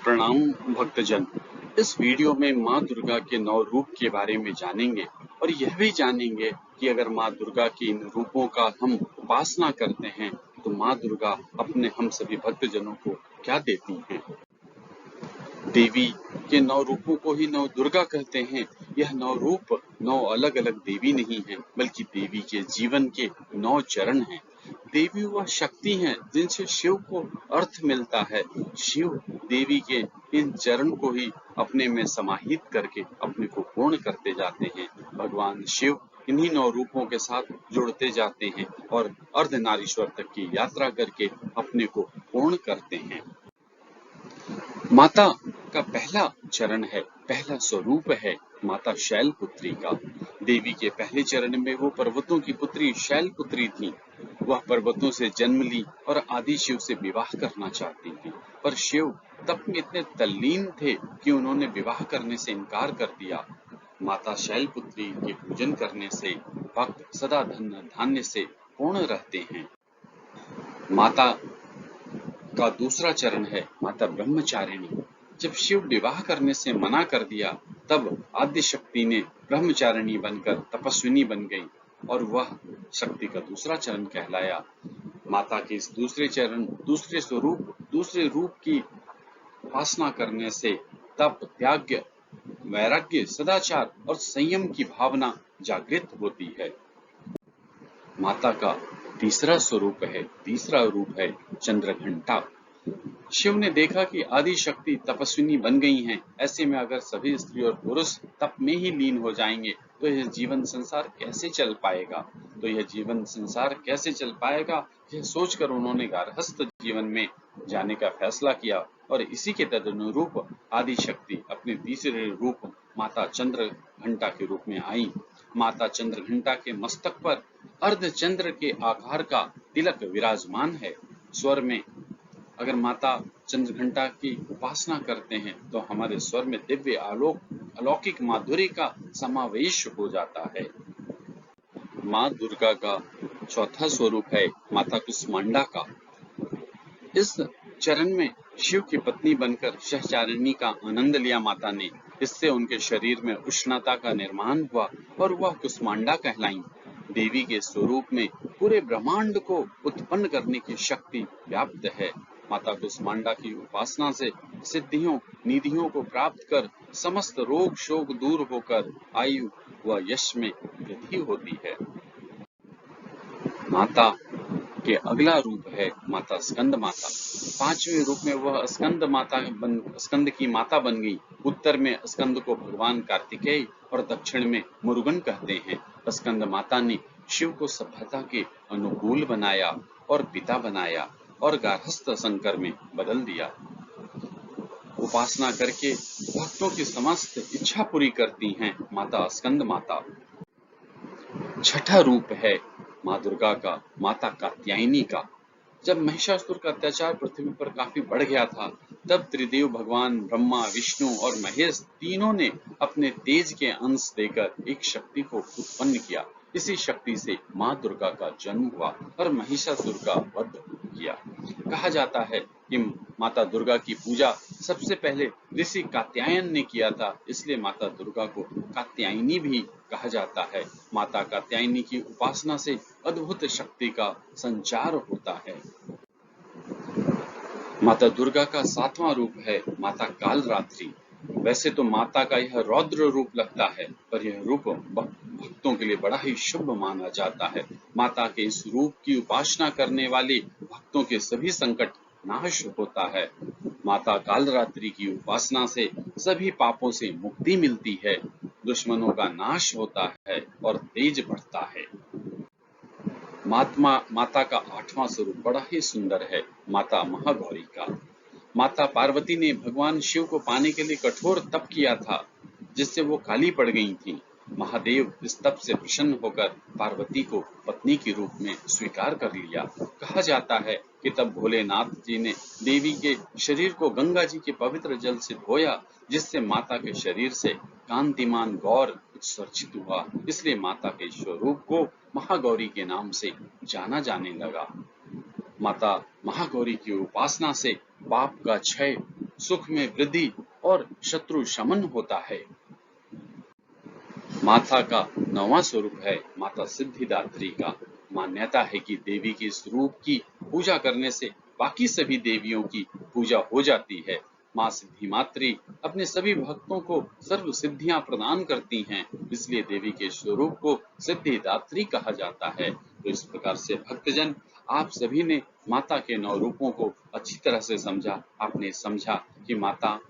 प्रणाम भक्तजन। इस वीडियो में माँ दुर्गा के 9 रूप के बारे में जानेंगे और यह भी जानेंगे कि अगर माँ दुर्गा के इन रूपों का हम उपासना करते हैं तो माँ दुर्गा अपने हम सभी भक्तजनों को क्या देती हैं। देवी के 9 रूपों को ही 9 दुर्गा कहते हैं। यह 9 रूप 9 अलग अलग देवी नहीं हैं, बल्कि देवी के जीवन के 9 चरण हैं। देवी वह शक्ति हैं जिनसे शिव को अर्थ मिलता है। शिव देवी के इन चरण को ही अपने में समाहित करके अपने को पूर्ण करते जाते हैं। भगवान शिव इन्हीं 9 रूपों के साथ जुड़ते जाते हैं और अर्धनारीश्वर तक की यात्रा करके अपने को पूर्ण करते हैं। माता का पहला चरण है, पहला स्वरूप है माता शैलपुत्री का। देवी के पहले चरण में वो पर्वतों की पुत्री शैलपुत्री थी। वह पर्वतों से जन्म ली और आदि शिव से विवाह करना चाहती थी, पर शिव तप में इतने तल्लीन थे कि उन्होंने विवाह करने से इनकार कर दिया। माता शैलपुत्री के पूजन करने से भक्त सदा धन धान्य से पूर्ण रहते हैं। माता का दूसरा चरण है माता ब्रह्मचारिणी। जब शिव विवाह करने से मना कर दिया, तब आद्य शक्ति ने ब्रह्मचारिणी बनकर तपस्विनी बन गई और वह शक्ति का दूसरा चरण कहलाया। माता के इस दूसरे रूप की उपासना करने से तप, त्याग, वैराग्य, सदाचार और संयम की भावना जागृत होती है। माता का तीसरा रूप है चंद्रघंटा। शिव ने देखा कि आदि शक्ति तपस्विनी बन गई हैं, ऐसे में अगर सभी स्त्री और पुरुष तप में ही लीन हो जाएंगे तो यह जीवन संसार कैसे चल पाएगा। यह सोचकर उन्होंने गार्हस्थ जीवन में जाने का फैसला किया और इसी के तदनुरूप आदि शक्ति अपने तीसरे रूप माता चंद्रघंटा के रूप में आई। माता चंद्रघंटा के मस्तक पर अर्धचंद्र के आकार का तिलक विराजमान है। स्वर में अगर माता चंद्रघंटा की उपासना करते हैं तो हमारे स्वर में दिव्य अलौकिक माधुर्य का समावेश हो जाता है। माँ दुर्गा का चौथा स्वरूप है माता कुष्मांडा का। इस चरण में शिव की पत्नी बनकर सहचारिणी का आनंद लिया माता ने। इससे उनके शरीर में उष्णता का निर्माण हुआ और वह कुष्मांडा कहलाईं। देवी के स्वरूप में पूरे ब्रह्मांड को उत्पन्न करने की शक्ति व्याप्त है। माता कुष्मांडा की उपासना से सिद्धियों निधियों को प्राप्त कर समस्त रोग शोक दूर होकर आयु व यश में वृद्धि होती है। माता के अगला रूप है माता स्कंद माता। 5वें रूप में वह स्कंद की माता बन गई। उत्तर में स्कंद को भगवान कार्तिकेय और दक्षिण में मुरुगन कहते हैं। स्कंद माता ने शिव को सभ्यता के अनुकूल बनाया और पिता बनाया और गार्हस्थ संकर में बदल दिया। उपासना करके भक्तों की समस्त इच्छा पूरी करती हैं माता स्कंद माता। छठा रूप है माँ दुर्गा का माता कात्यायनी का। जब महिषासुर का अत्याचार पृथ्वी पर काफी बढ़ गया था, तब त्रिदेव भगवान ब्रह्मा, विष्णु और महेश तीनों ने अपने तेज के अंश देकर एक शक्ति को उत्पन्न किया। इसी शक्ति से माँ दुर्गा का जन्म हुआ और महिषासुर का वध किया। कहा जाता है कि माता दुर्गा की पूजा सबसे पहले ऋषि कात्यायन ने किया था, इसलिए माता दुर्गा को कात्यायनी भी कहा जाता है। माता कात्यायनी की उपासना से अद्भुत शक्ति का संचार होता है। माता दुर्गा का 7वां रूप है माता कालरात्रि। वैसे तो माता का यह रौद्र रूप लगता है, पर यह रूप भक्तों के लिए बड़ा ही शुभ माना जाता है। माता के इस रूप की उपासना करने वाले भक्तों के सभी संकट नाश होता है। माता कालरात्रि की उपासना से सभी पापों से मुक्ति मिलती है, दुश्मनों का नाश होता है और तेज बढ़ता है। माता का 8वां स्वरूप बड़ा ही सुंदर है, माता महागौरी का। माता पार्वती ने भगवान शिव को पाने के लिए कठोर तप किया था, जिससे वो काली पड़ गई थी। महादेव इस तप से प्रसन्न होकर पार्वती को पत्नी के रूप में स्वीकार कर लिया। कहा जाता है कि तब भोलेनाथ जी ने देवी के शरीर को गंगा जी के पवित्र जल से धोया, जिससे माता के शरीर से कांतिमान गौर उत्सर्जित हुआ। इसलिए माता के स्वरूप को महागौरी के नाम से जाना जाने लगा। माता महागौरी की उपासना से पाप का क्षय सुख में वृद्धि और शत्रु शमन होता है। माता का 9वां स्वरूप है माता सिद्धिदात्री का। मान्यता है कि देवी के स्वरूप की पूजा करने से बाकी सभी देवियों की पूजा हो जाती है। माँ सिद्धिमात्री अपने सभी भक्तों को सर्व सिद्धियां प्रदान करती हैं, इसलिए देवी के स्वरूप को सिद्धिदात्री कहा जाता है। तो इस प्रकार से भक्तजन, आप सभी ने माता के 9 रूपों को अच्छी तरह से समझा। आपने समझा कि माता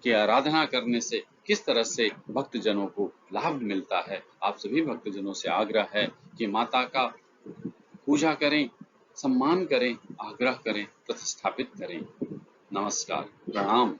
की आराधना करने से किस तरह से भक्तजनों को लाभ मिलता है। आप सभी भक्तजनों से आग्रह है कि माता का पूजा करें, सम्मान करें, आग्रह करें, प्रतिष्ठापित करें। नमस्कार, प्रणाम।